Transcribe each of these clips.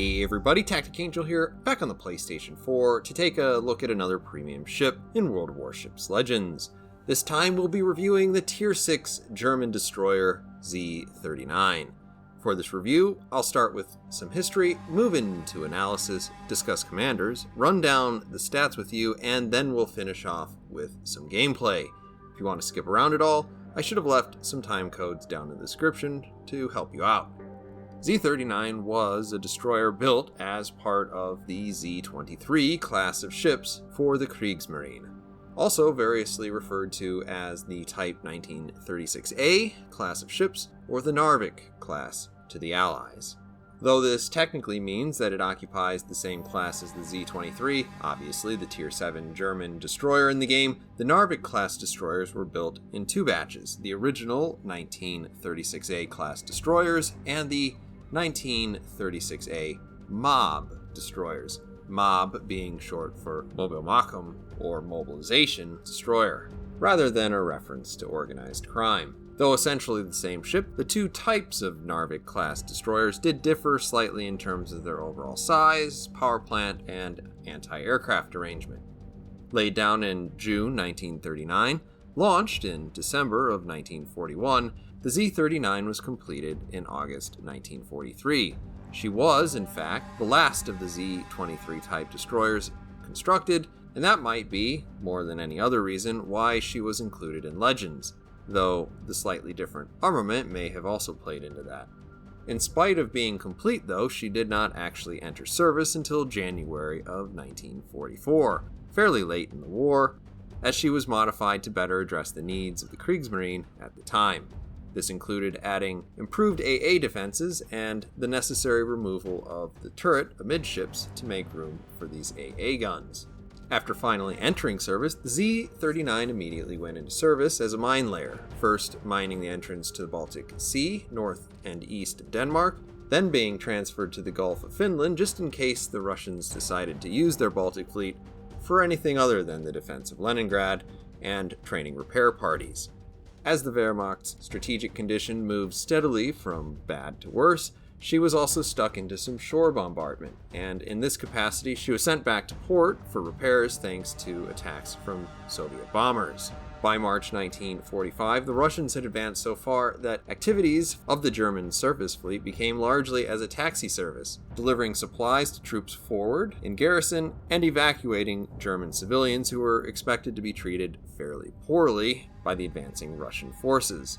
Hey everybody, TacticAngel here, back on the PlayStation 4 to take a look at another premium ship in World of Warships Legends. This time we'll be reviewing the Tier 6 German destroyer Z-39. For this review, I'll start with some history, move into analysis, discuss commanders, run down the stats with you, and then we'll finish off with some gameplay. If you want to skip around at all, I should have left some time codes down in the description to help you out. Z-39 was a destroyer built as part of the Z-23 class of ships for the Kriegsmarine, also variously referred to as the Type 1936A class of ships or the Narvik class to the Allies. Though this technically means that it occupies the same class as the Z-23, obviously the Tier 7 German destroyer in the game, the Narvik class destroyers were built in two batches, the original 1936A class destroyers and the 1936A MOB destroyers, MOB being short for Mobilmachung or Mobilization Destroyer, rather than a reference to organized crime. Though essentially the same ship, the two types of Narvik class destroyers did differ slightly in terms of their overall size, power plant, and anti-aircraft arrangement. Laid down in June 1939, launched in December of 1941, the Z-39 was completed in August 1943. She was, in fact, the last of the Z-23 type destroyers constructed, and that might be, more than any other reason, why she was included in Legends, though the slightly different armament may have also played into that. In spite of being complete, though, she did not actually enter service until January of 1944, fairly late in the war, as she was modified to better address the needs of the Kriegsmarine at the time. This included adding improved AA defenses and the necessary removal of the turret amidships to make room for these AA guns. After finally entering service, the Z-39 immediately went into service as a mine layer, first mining the entrance to the Baltic Sea, north and east of Denmark, then being transferred to the Gulf of Finland just in case the Russians decided to use their Baltic fleet for anything other than the defense of Leningrad and training repair parties. As the Wehrmacht's strategic condition moved steadily from bad to worse, she was also stuck into some shore bombardment, and in this capacity she was sent back to port for repairs thanks to attacks from Soviet bombers. By March 1945, the Russians had advanced so far that activities of the German surface fleet became largely as a taxi service, delivering supplies to troops forward in garrison and evacuating German civilians who were expected to be treated fairly poorly by the advancing Russian forces.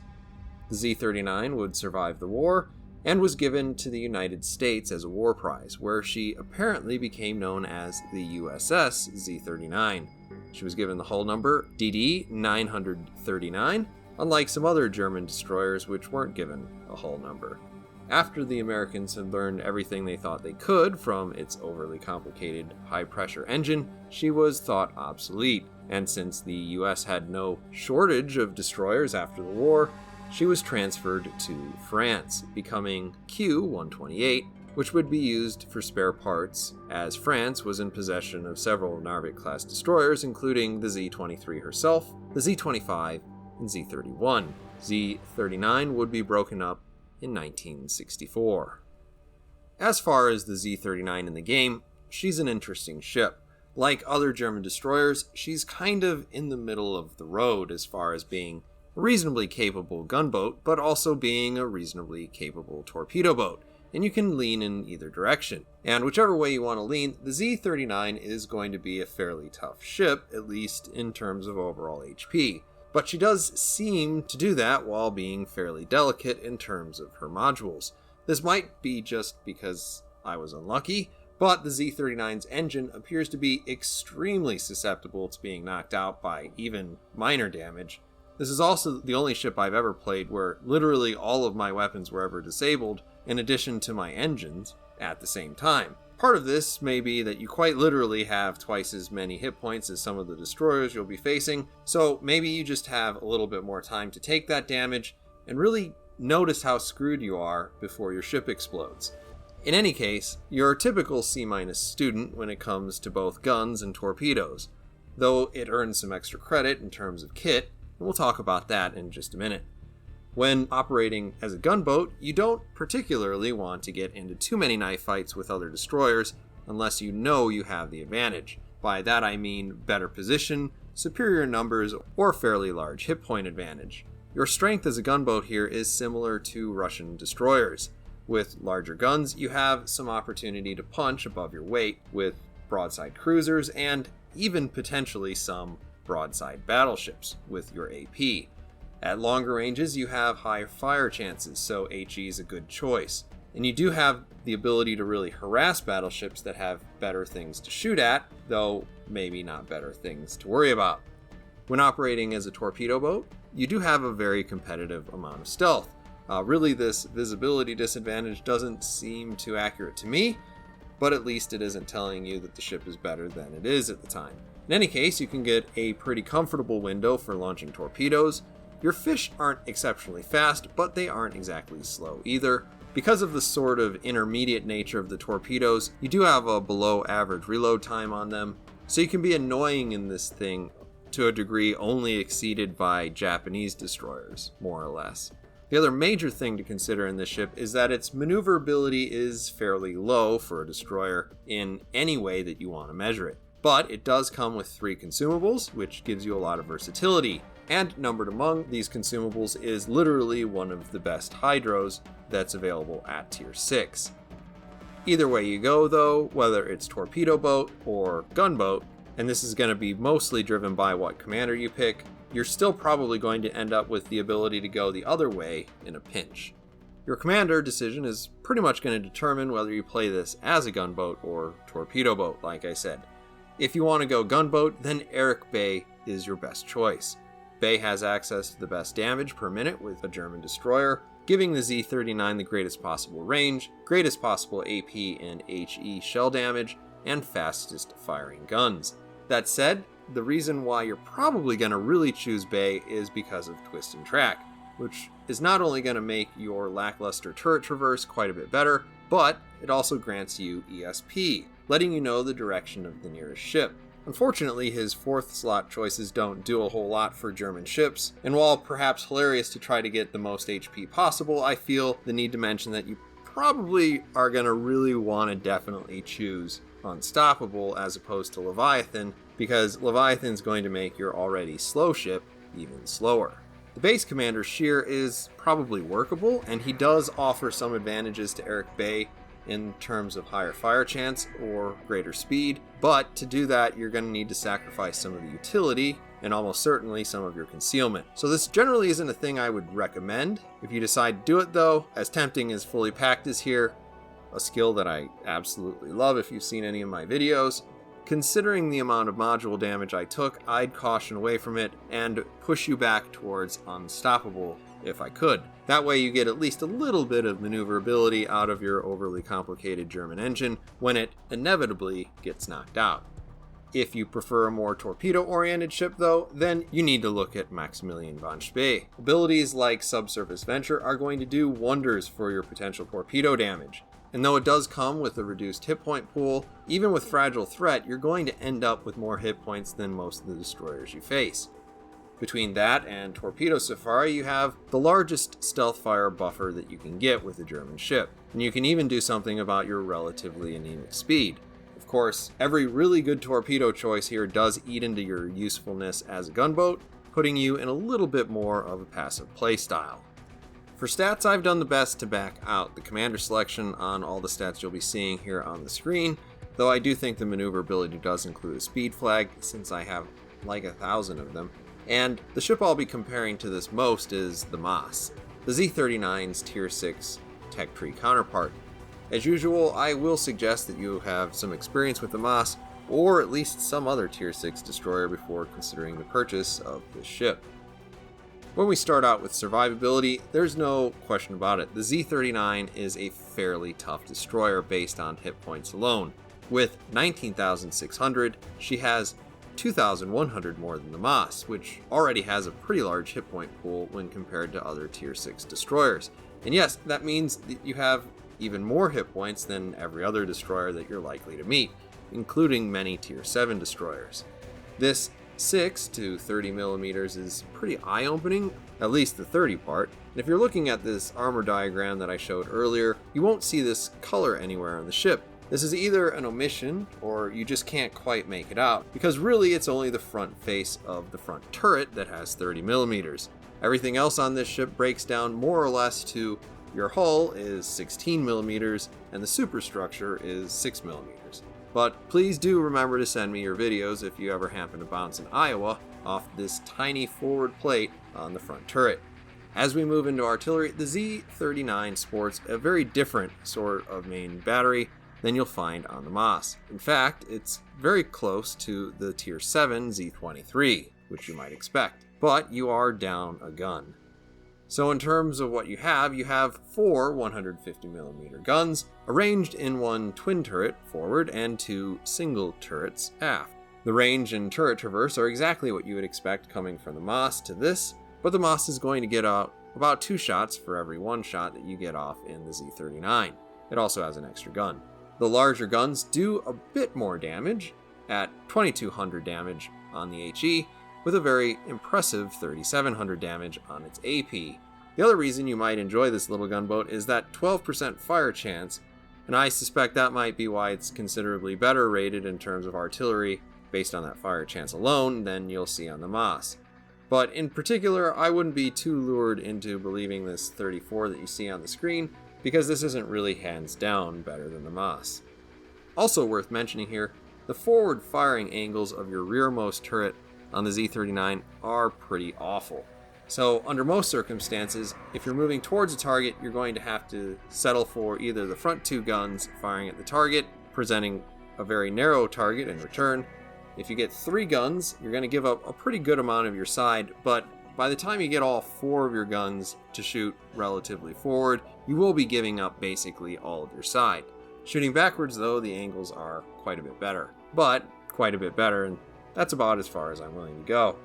The Z-39 would survive the war and was given to the United States as a war prize, where she apparently became known as the USS Z-39. She was given the hull number DD-939, unlike some other German destroyers which weren't given a hull number. After the Americans had learned everything they thought they could from its overly complicated high-pressure engine, she was thought obsolete, and since the US had no shortage of destroyers after the war, she was transferred to France, becoming Q-128, which would be used for spare parts, as France was in possession of several Narvik-class destroyers, including the Z-23 herself, the Z-25, and Z-31. Z-39 would be broken up in 1964. As far as the Z-39 in the game, she's an interesting ship. Like other German destroyers, she's kind of in the middle of the road as far as being a reasonably capable gunboat, but also being a reasonably capable torpedo boat, and you can lean in either direction. And whichever way you want to lean, the Z-39 is going to be a fairly tough ship, at least in terms of overall HP. But she does seem to do that while being fairly delicate in terms of her modules. This might be just because I was unlucky, but the Z-39's engine appears to be extremely susceptible to being knocked out by even minor damage. This is also the only ship I've ever played where literally all of my weapons were ever disabled, in addition to my engines, at the same time. Part of this may be that you quite literally have twice as many hit points as some of the destroyers you'll be facing, so maybe you just have a little bit more time to take that damage and really notice how screwed you are before your ship explodes. In any case, you're a typical C- student when it comes to both guns and torpedoes, though it earns some extra credit in terms of kit, and we'll talk about that in just a minute. When operating as a gunboat, you don't particularly want to get into too many knife fights with other destroyers unless you know you have the advantage. By that I mean better position, superior numbers, or fairly large hit point advantage. Your strength as a gunboat here is similar to Russian destroyers. With larger guns, you have some opportunity to punch above your weight with broadside cruisers and even potentially some broadside battleships with your AP. At longer ranges, you have higher fire chances, so HE is a good choice. And you do have the ability to really harass battleships that have better things to shoot at, though maybe not better things to worry about. When operating as a torpedo boat, you do have a very competitive amount of stealth. Really, this visibility disadvantage doesn't seem too accurate to me, but at least it isn't telling you that the ship is better than it is at the time. In any case, you can get a pretty comfortable window for launching torpedoes. Your fish aren't exceptionally fast, but they aren't exactly slow either. Because of the sort of intermediate nature of the torpedoes, you do have a below average reload time on them, so you can be annoying in this thing to a degree only exceeded by Japanese destroyers, more or less. The other major thing to consider in this ship is that its maneuverability is fairly low for a destroyer in any way that you want to measure it. But it does come with 3 consumables, which gives you a lot of versatility. And numbered among these consumables is literally one of the best hydros that's available at Tier 6. Either way you go though, whether it's torpedo boat or gunboat, and this is going to be mostly driven by what commander you pick, you're still probably going to end up with the ability to go the other way in a pinch. Your commander decision is pretty much going to determine whether you play this as a gunboat or torpedo boat, like I said. If you want to go gunboat, then Eric Bay is your best choice. Bay has access to the best damage per minute with a German destroyer, giving the Z-39 the greatest possible range, greatest possible AP and HE shell damage, and fastest firing guns. That said, the reason why you're probably going to really choose Bay is because of Twist and Track, which is not only going to make your lackluster turret traverse quite a bit better, but it also grants you ESP, letting you know the direction of the nearest ship. Unfortunately, his 4th slot choices don't do a whole lot for German ships, and while perhaps hilarious to try to get the most HP possible, I feel the need to mention that you probably are going to really want to definitely choose Unstoppable as opposed to Leviathan, because Leviathan's going to make your already slow ship even slower. The base commander Shear is probably workable, and he does offer some advantages to Eric Bay in terms of higher fire chance or greater speed, but to do that you're going to need to sacrifice some of the utility and almost certainly some of your concealment. So this generally isn't a thing I would recommend. If you decide to do it though, as tempting as Fully Packed is here, a skill that I absolutely love if you've seen any of my videos, considering the amount of module damage I took, I'd caution away from it and push you back towards Unstoppable if I could. That way you get at least a little bit of maneuverability out of your overly complicated German engine when it inevitably gets knocked out. If you prefer a more torpedo-oriented ship though, then you need to look at Maximilian von Spee. Abilities like Subsurface Venture are going to do wonders for your potential torpedo damage. And though it does come with a reduced hit point pool, even with Fragile Threat, you're going to end up with more hit points than most of the destroyers you face. Between that and Torpedo Safari, you have the largest stealth fire buffer that you can get with a German ship, and you can even do something about your relatively anemic speed. Of course, every really good torpedo choice here does eat into your usefulness as a gunboat, putting you in a little bit more of a passive playstyle. For stats, I've done the best to back out the commander selection on all the stats you'll be seeing here on the screen, though I do think the maneuverability does include a speed flag, since I have like 1,000 of them. And the ship I'll be comparing to this most is the Moss, the Z-39's Tier 6 tech tree counterpart. As usual, I will suggest that you have some experience with the Moss, or at least some other Tier 6 destroyer before considering the purchase of this ship. When we start out with survivability, there's no question about it. The Z-39 is a fairly tough destroyer based on hit points alone. With 19,600, she has 2,100 more than the Moss, which already has a pretty large hit point pool when compared to other Tier 6 destroyers. And yes, that means that you have even more hit points than every other destroyer that you're likely to meet, including many Tier 7 destroyers. This 6 to 30 millimeters is pretty eye-opening, at least the 30 part. And if you're looking at this armor diagram that I showed earlier, you won't see this color anywhere on the ship. This is either an omission or you just can't quite make it out, because really it's only the front face of the front turret that has 30 millimeters. Everything else on this ship breaks down more or less to your hull is 16 millimeters and the superstructure is 6 millimeters. But please do remember to send me your videos if you ever happen to bounce in Iowa off this tiny forward plate on the front turret. As we move into artillery, the Z-39 sports a very different sort of main battery than you'll find on the Moss. In fact, it's very close to the Tier 7 Z-23, which you might expect, but you are down a gun. So in terms of what you have 4 150mm guns arranged in one twin turret forward and 2 single turrets aft. The range and turret traverse are exactly what you would expect coming from the Moss to this, but the Moss is going to get out about 2 shots for every 1 shot that you get off in the Z-39. It also has an extra gun. The larger guns do a bit more damage, at 2200 damage on the HE, with a very impressive 3700 damage on its AP. The other reason you might enjoy this little gunboat is that 12% fire chance, and I suspect that might be why it's considerably better rated in terms of artillery based on that fire chance alone than you'll see on the Moss. But in particular, I wouldn't be too lured into believing this 34 that you see on the screen, because this isn't really hands down better than the Moss. Also worth mentioning here, the forward firing angles of your rearmost turret on the Z-39 are pretty awful. So under most circumstances, if you're moving towards a target, you're going to have to settle for either the front 2 guns firing at the target, presenting a very narrow target in return. If you get 3 guns, you're going to give up a pretty good amount of your side, but by the time you get all 4 of your guns to shoot relatively forward, you will be giving up basically all of your side. Shooting backwards though, the angles are quite a bit better. And that's about as far as I'm willing to go.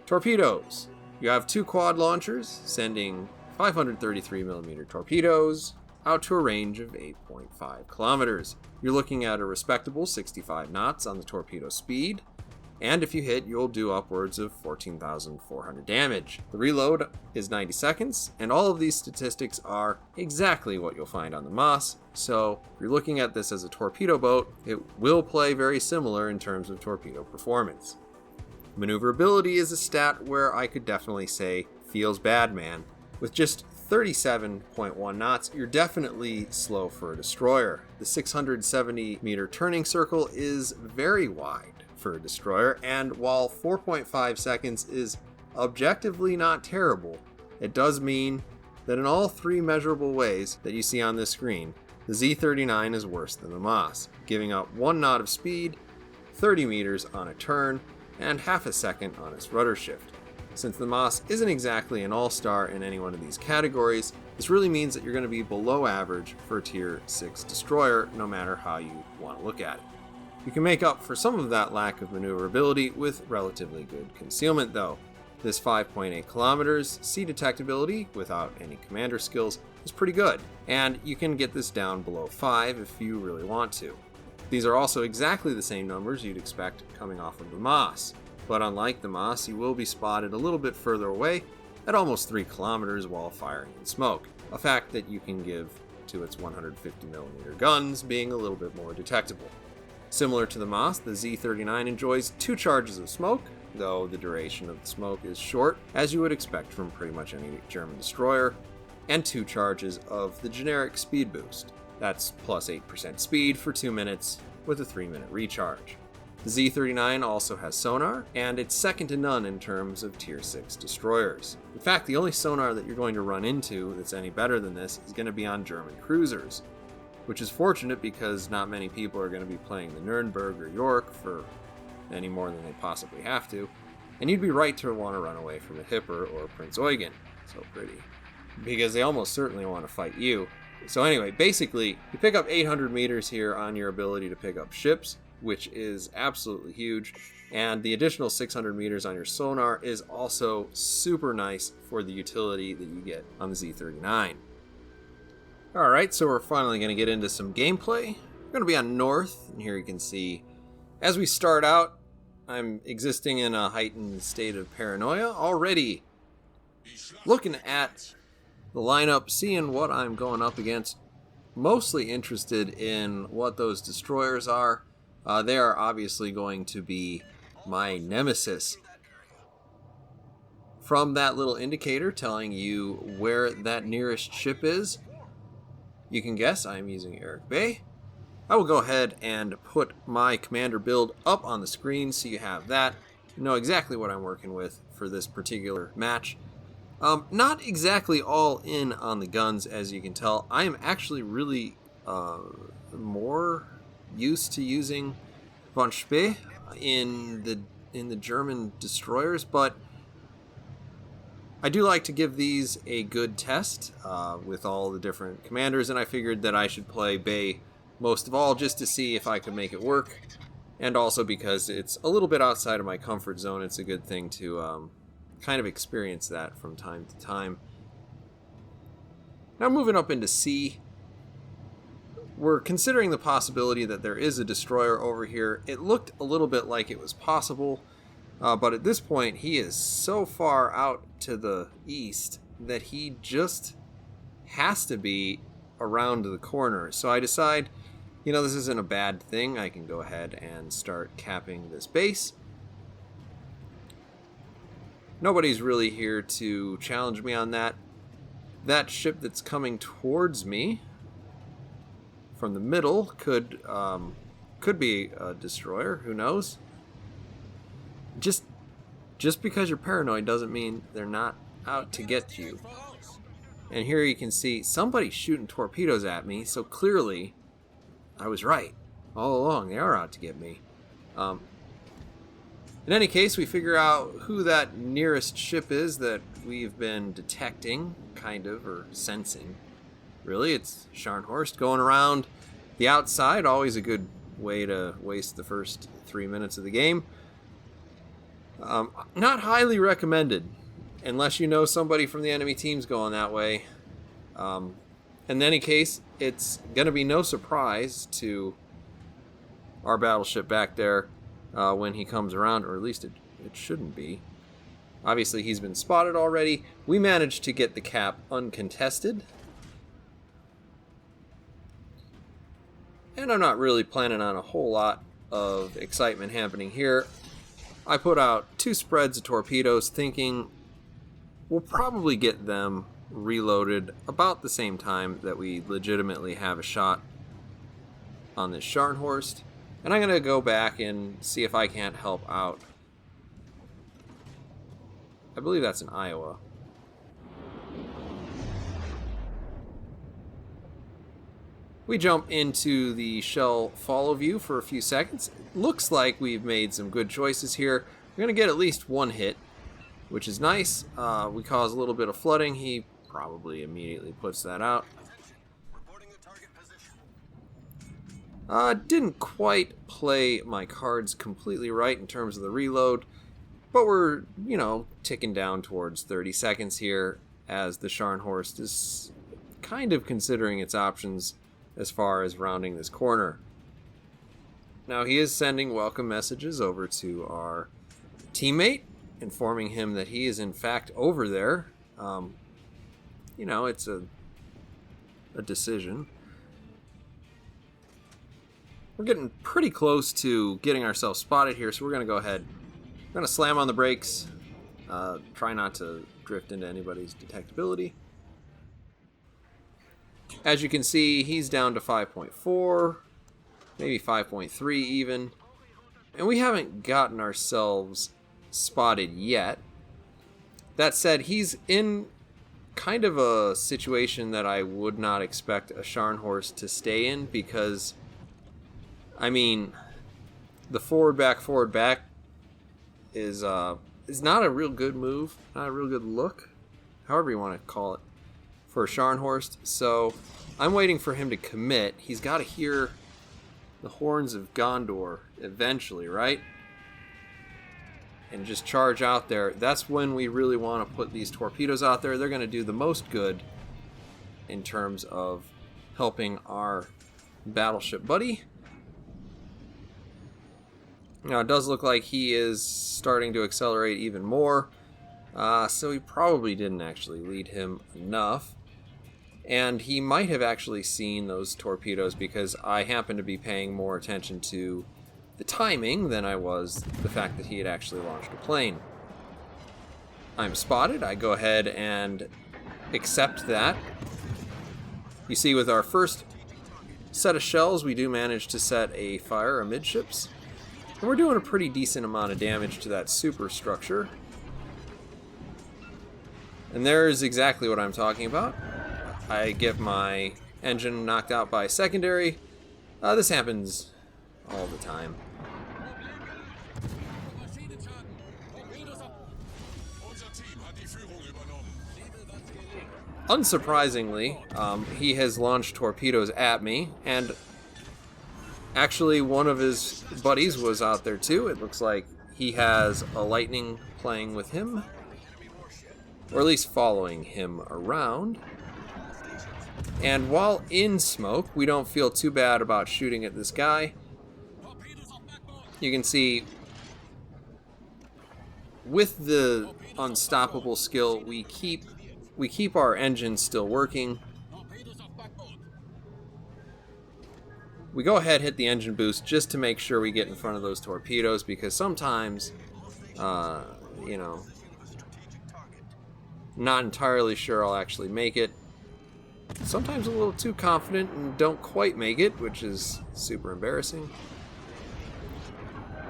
Torpedoes. You have 2 quad launchers, sending 533mm torpedoes out to a range of 8.5 kilometers. You're looking at a respectable 65 knots on the torpedo speed, and if you hit, you'll do upwards of 14,400 damage. The reload is 90 seconds, and all of these statistics are exactly what you'll find on the Moss, so if you're looking at this as a torpedo boat, it will play very similar in terms of torpedo performance. Maneuverability is a stat where I could definitely say feels bad, man. With just 37.1 knots, you're definitely slow for a destroyer. The 670 meter turning circle is very wide for a destroyer, and while 4.5 seconds is objectively not terrible, it does mean that in all 3 measurable ways that you see on this screen, the Z-39 is worse than the Moss, giving up 1 knot of speed, 30 meters on a turn, and half a second on its rudder shift. Since the Moss isn't exactly an all-star in any one of these categories, this really means that you're going to be below average for a Tier 6 destroyer, no matter how you want to look at it. You can make up for some of that lack of maneuverability with relatively good concealment though. This 5.8 kilometers sea detectability without any commander skills is pretty good, and you can get this down below 5 if you really want to. These are also exactly the same numbers you'd expect coming off of the Moss, but unlike the Moss, you will be spotted a little bit further away at almost 3 kilometers while firing in smoke, a fact that you can give to its 150mm guns being a little bit more detectable. Similar to the Moss, the Z-39 enjoys 2 charges of smoke, though the duration of the smoke is short, as you would expect from pretty much any German destroyer, and 2 charges of the generic speed boost. That's plus 8% speed for 2 minutes with a 3-minute recharge. The Z-39 also has sonar, and it's second to none in terms of Tier 6 destroyers. In fact, the only sonar that you're going to run into that's any better than this is going to be on German cruisers, which is fortunate because not many people are going to be playing the Nuremberg or York for any more than they possibly have to, and you'd be right to want to run away from a Hipper or Prince Eugen, so pretty, because they almost certainly want to fight you. So anyway, basically, you pick up 800 meters here on your ability to pick up ships, which is absolutely huge, and the additional 600 meters on your sonar is also super nice for the utility that you get on the Z-39. Alright, so we're finally going to get into some gameplay. We're going to be on North, and here you can see, as we start out, I'm existing in a heightened state of paranoia already. Looking at the lineup, seeing what I'm going up against, mostly interested in what those destroyers are. They are obviously going to be my nemesis. From that little indicator telling you where that nearest ship is, you can guess I'm using Eric Bay. I will go ahead and put my commander build up on the screen so you have that. You know exactly what I'm working with for this particular match. Not exactly all in on the guns, as you can tell. I am actually really more used to using von Spee in the German destroyers, but I do like to give these a good test with all the different commanders, and I figured that I should play Bay most of all just to see if I could make it work, and also because it's a little bit outside of my comfort zone. It's a good thing to kind of experience that from time to time. Now moving up into C, we're considering the possibility that there is a destroyer over here. It looked a little bit like it was possible, but at this point he is so far out to the east that he just has to be around the corner. So I decide, you know, this isn't a bad thing. I can go ahead and start capping this base. Nobody's really here to challenge me on that. That ship that's coming towards me from the middle could be a destroyer. Who knows? Just because you're paranoid doesn't mean they're not out to get you. And here you can see somebody shooting torpedoes at me, so clearly I was right all along. They are out to get me. In any case, we figure out who that nearest ship is that we've been detecting, kind of, or sensing. Really, it's Scharnhorst going around the outside. Always a good way to waste the first 3 minutes of the game. Not highly recommended, unless you know somebody from the enemy team's going that way. In any case, it's going to be no surprise to our battleship back there when he comes around, or at least it shouldn't be. Obviously, he's been spotted already. We managed to get the cap uncontested. And I'm not really planning on a whole lot of excitement happening here. I put out 2 spreads of torpedoes thinking we'll probably get them reloaded about the same time that we legitimately have a shot on this Scharnhorst. And I'm going to go back and see if I can't help out. I believe that's in Iowa. We jump into the shell follow view for a few seconds. It looks like we've made some good choices here. We're going to get at least 1 hit, which is nice. We cause a little bit of flooding. He probably immediately puts that out. Didn't quite play my cards completely right in terms of the reload, but we're, you know, ticking down towards 30 seconds here as the Scharnhorst is kind of considering its options as far as rounding this corner. Now he is sending welcome messages over to our teammate, informing him that he is in fact over there. You know, it's a decision. We're getting pretty close to getting ourselves spotted here, so we're going to go ahead. We're going to slam on the brakes. Try not to drift into anybody's detectability. As you can see, he's down to 5.4, maybe 5.3 even. And we haven't gotten ourselves spotted yet. That said, he's in kind of a situation that I would not expect a Scharnhorst to stay in, because, I mean, the forward back is not a real good move, not a real good look, however you want to call it, for a Scharnhorst. So I'm waiting for him to commit. He's got to hear the horns of Gondor eventually, right? And just charge out there. That's when we really want to put these torpedoes out there. They're going to do the most good in terms of helping our battleship buddy. Now, it does look like he is starting to accelerate even more, so he probably didn't actually lead him enough. And he might have actually seen those torpedoes because I happen to be paying more attention to the timing than I was the fact that he had actually launched a plane. I'm spotted. I go ahead and accept that. You see, with our first set of shells, we do manage to set a fire amidships. And we're doing a pretty decent amount of damage to that superstructure. And there's exactly what I'm talking about. I get my engine knocked out by secondary. This happens all the time. Unsurprisingly, he has launched torpedoes at me, and actually one of his buddies was out there too. It looks like he has a lightning playing with him, or at least following him around. And while in smoke, we don't feel too bad about shooting at this guy. You can see with the unstoppable skill, we keep our engines still working. We go ahead, hit the engine boost just to make sure we get in front of those torpedoes, because sometimes, you know, not entirely sure I'll actually make it. Sometimes a little too confident and don't quite make it, which is super embarrassing.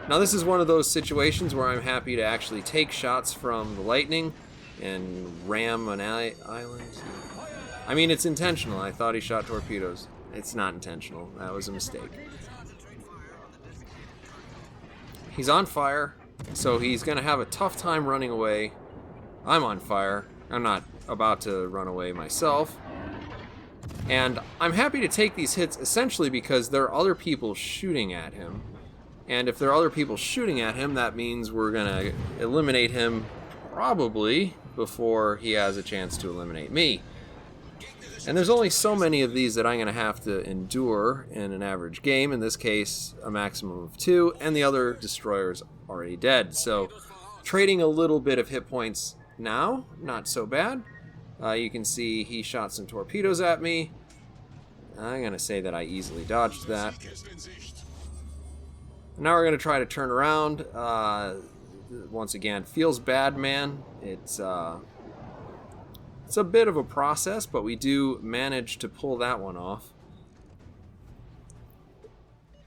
Now, this is one of those situations where I'm happy to actually take shots from the lightning and ram an island. I mean, it's intentional. I thought he shot torpedoes. It's not intentional. That was a mistake. He's on fire, so he's going to have a tough time running away. I'm on fire. I'm not about to run away myself. And I'm happy to take these hits essentially because there are other people shooting at him. And if there are other people shooting at him, that means we're going to eliminate him probably before he has a chance to eliminate me. And there's only so many of these that I'm going to have to endure in an average game. In this case, a maximum of 2, and the other destroyer's already dead. So trading a little bit of hit points now, not so bad. You can see he shot some torpedoes at me. I'm going to say that I easily dodged that. Now we're going to try to turn around. Once again, feels bad, man. It's a bit of a process, but we do manage to pull that one off.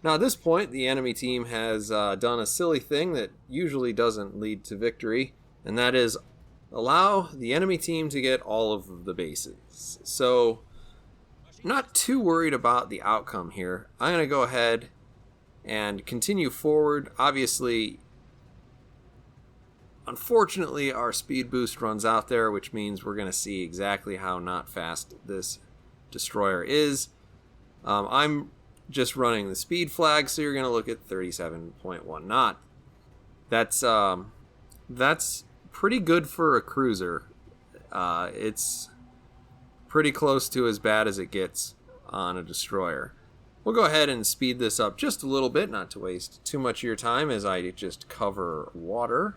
Now at this point, the enemy team has done a silly thing that usually doesn't lead to victory, and that is allow the enemy team to get all of the bases. So, not too worried about the outcome here. I'm going to go ahead and continue forward. Obviously, unfortunately, our speed boost runs out there, which means we're going to see exactly how not fast this destroyer is. I'm just running the speed flag, so you're going to look at 37.1 knot. That's pretty good for a cruiser. It's pretty close to as bad as it gets on a destroyer. We'll go ahead and speed this up just a little bit, not to waste too much of your time as I just cover water.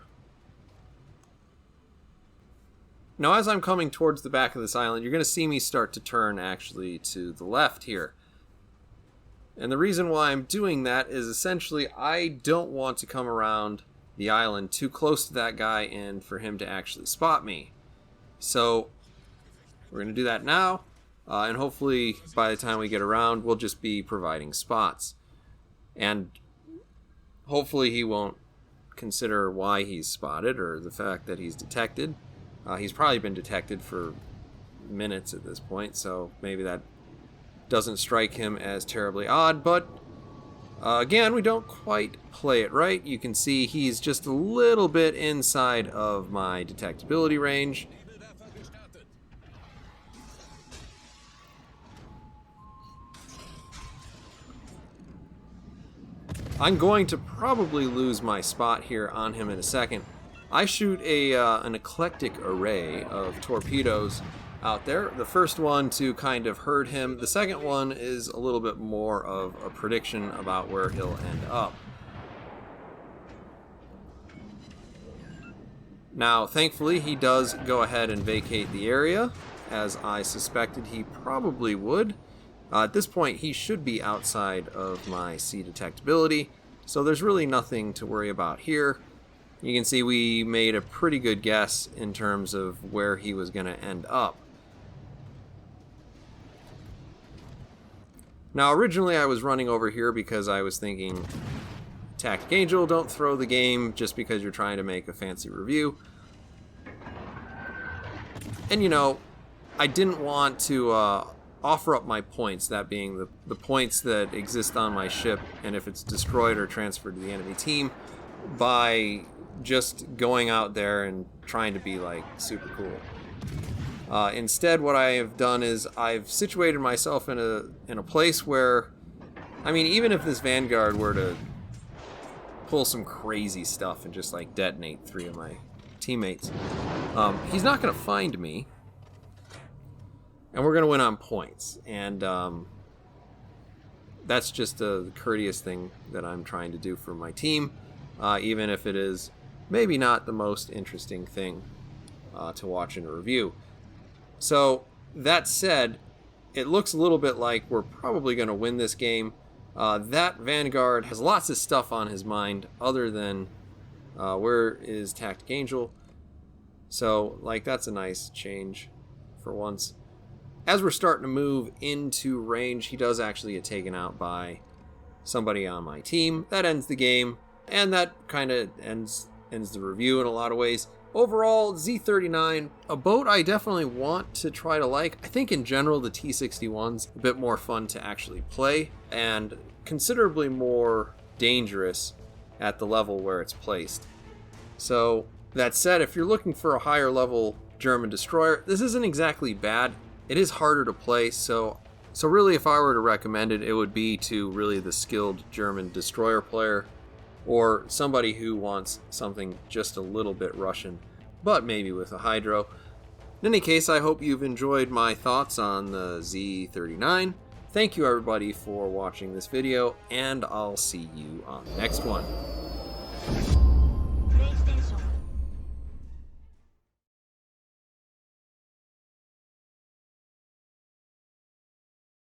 Now, as I'm coming towards the back of this island, you're going to see me start to turn actually to the left here. And the reason why I'm doing that is essentially I don't want to come around the island too close to that guy and for him to actually spot me. So we're going to do that now, and hopefully by the time we get around, we'll just be providing spots. And hopefully he won't consider why he's spotted or the fact that he's detected. He's probably been detected for minutes at this point, so maybe that doesn't strike him as terribly odd, but again, we don't quite play it right. You can see he's just a little bit inside of my detectability range. I'm going to probably lose my spot here on him in a second. I shoot an eclectic array of torpedoes out there. The first one to kind of hurt him. The second one is a little bit more of a prediction about where he'll end up. Now, thankfully, he does go ahead and vacate the area, as I suspected he probably would. At this point, he should be outside of my sea detectability, so there's really nothing to worry about here. You can see we made a pretty good guess in terms of where he was going to end up. Now, originally I was running over here because I was thinking, TacticAngel, don't throw the game just because you're trying to make a fancy review. And you know, I didn't want to offer up my points, that being the points that exist on my ship, and if it's destroyed or transferred to the enemy team, by just going out there and trying to be like super cool. Instead, what I have done is I've situated myself in a place where, I mean, even if this Vanguard were to pull some crazy stuff and just like detonate 3 of my teammates, he's not going to find me, and we're going to win on points. And that's just a courteous thing that I'm trying to do for my team, even if it is maybe not the most interesting thing to watch in a review. So, that said, it looks a little bit like we're probably going to win this game. That Vanguard has lots of stuff on his mind other than where is TacticAngel. So, like, that's a nice change for once. As we're starting to move into range, he does actually get taken out by somebody on my team. That ends the game, and that kind of ends the review in a lot of ways. Overall, Z-39, a boat I definitely want to try to like. I think in general the T-61's a bit more fun to actually play, and considerably more dangerous at the level where it's placed. So, that said, if you're looking for a higher level German destroyer, this isn't exactly bad. It is harder to play, so really if I were to recommend it, it would be to really the skilled German destroyer player, or somebody who wants something just a little bit Russian, but maybe with a hydro. In any case, I hope you've enjoyed my thoughts on the Z-39. Thank you everybody for watching this video, and I'll see you on the next one.